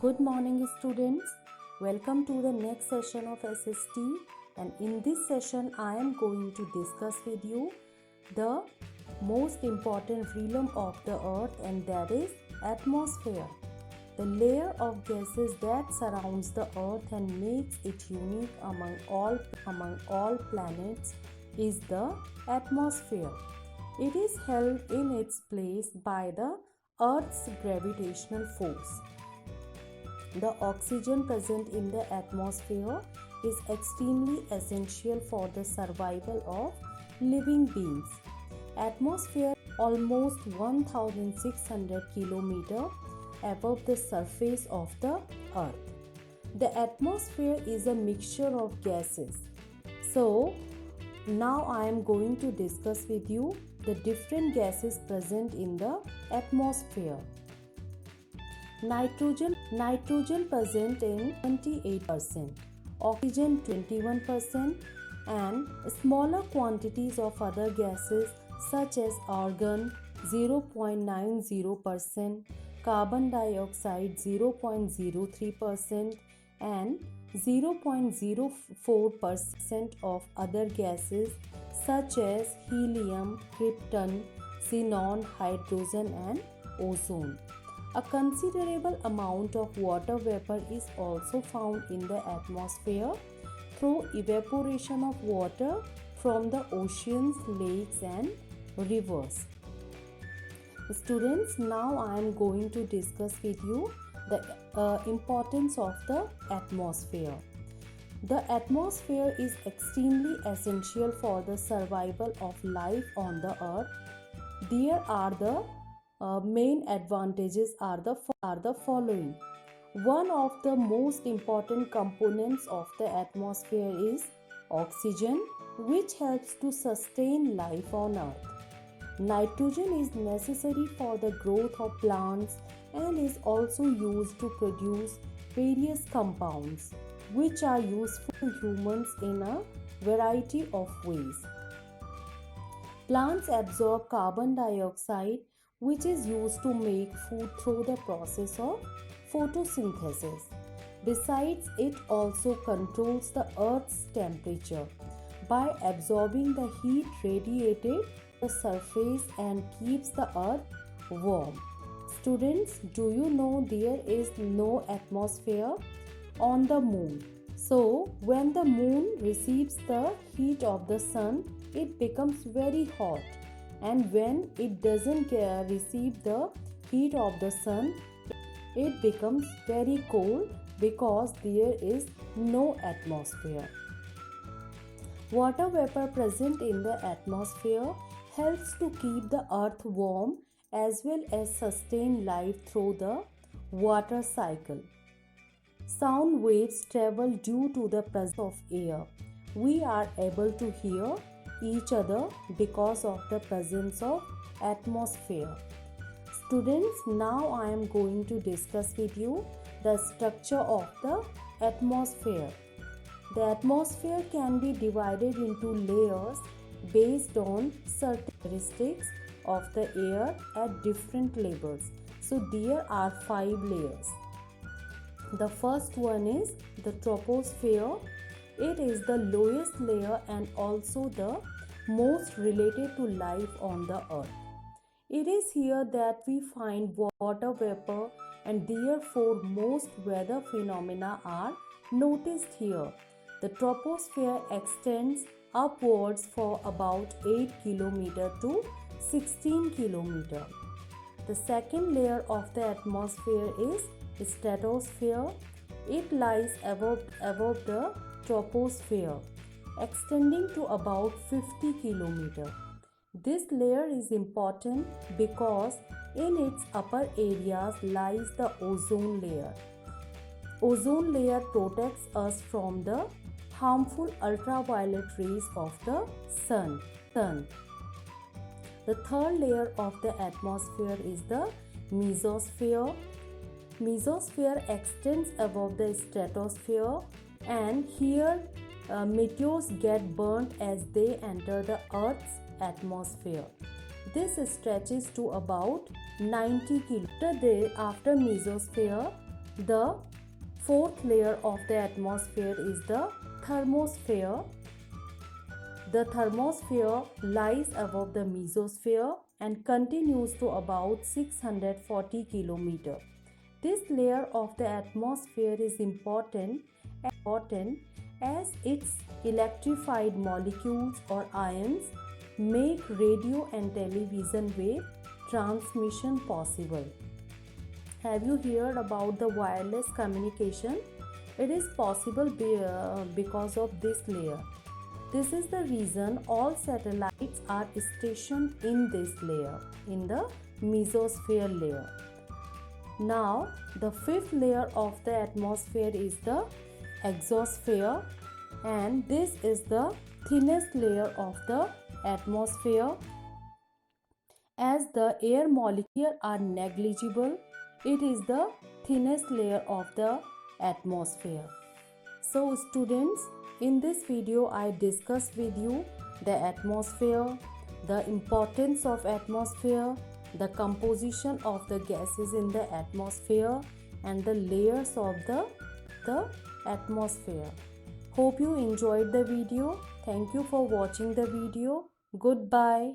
Good morning, students. Welcome to the next session of SST. And in this session, I am going to discuss with you the most important realm of the earth, and that is atmosphere. The layer of gases that surrounds the earth and makes it unique among all planets is the atmosphere. It is held in its place by the earth's gravitational force. The oxygen present in the atmosphere is extremely essential for the survival of living beings. Atmosphere almost 1600 km above the surface of the earth. The atmosphere is a mixture of gases. So now I am going to discuss with you the different gases present in the atmosphere. Nitrogen present in 28%, oxygen 21%, and smaller quantities of other gases such as argon 0.90%, carbon dioxide 0.03%, and 0.04% of other gases such as helium, krypton, xenon, hydrogen, and ozone. A considerable amount of water vapor is also found in the atmosphere through evaporation of water from the oceans, lakes, and rivers. Students, now I am going to discuss with you the importance of the atmosphere. The atmosphere is extremely essential for the survival of life on the earth. There are the main advantages are the following. One of the most important components of the atmosphere is oxygen, which helps to sustain life on earth. Nitrogen is necessary for the growth of plants and is also used to produce various compounds which are useful to humans in a variety of ways. Plants absorb carbon dioxide, which is used to make food through the process of photosynthesis. Besides, it also controls the earth's temperature by absorbing the heat radiated to the surface and keeps the earth warm. Students, do you know there is no atmosphere on the moon? So, when the moon receives the heat of the sun, it becomes very hot, and when it doesn't receive the heat of the sun, it becomes very cold because there is no atmosphere. Water vapor present in the atmosphere helps to keep the earth warm as well as sustain life through the water cycle. Sound waves travel due to the presence of air. We are able to hear each other because of the presence of atmosphere. Students, now I am going to discuss with you the structure of the atmosphere. The atmosphere can be divided into layers based on certain characteristics of the air at different levels. So there are 5 layers. The first one is the troposphere. It is the lowest layer and also the most related to life on the earth. It is here that we find water vapor, and therefore most weather phenomena are noticed here. The troposphere extends upwards for about 8 km to 16 km. The second layer of the atmosphere is stratosphere. It lies above the troposphere, extending to about 50 km. This layer is important because in its upper areas lies the ozone layer. Ozone layer protects us from the harmful ultraviolet rays of the sun. The third layer of the atmosphere is the mesosphere. Mesosphere extends above the stratosphere, and here meteors get burnt as they enter the Earth's atmosphere. This stretches to about 90 km. After mesosphere, The fourth layer of the atmosphere is the thermosphere. The thermosphere lies above the mesosphere and continues to about 640 km. This layer of the atmosphere is important as its electrified molecules or ions make radio and television wave transmission possible. Have you heard about the wireless communication? It is possible because of this layer. This is the reason all satellites are stationed in this layer, in the mesosphere layer. Now, the fifth layer of the atmosphere is the exosphere, and this is the thinnest layer of the atmosphere. As the air molecules are negligible, it is the thinnest layer of the atmosphere. So students, in this video I discussed with you the atmosphere, the importance of atmosphere, the composition of the gases in the atmosphere, and the layers of the atmosphere. Hope you enjoyed the video. Thank you for watching the video. Goodbye.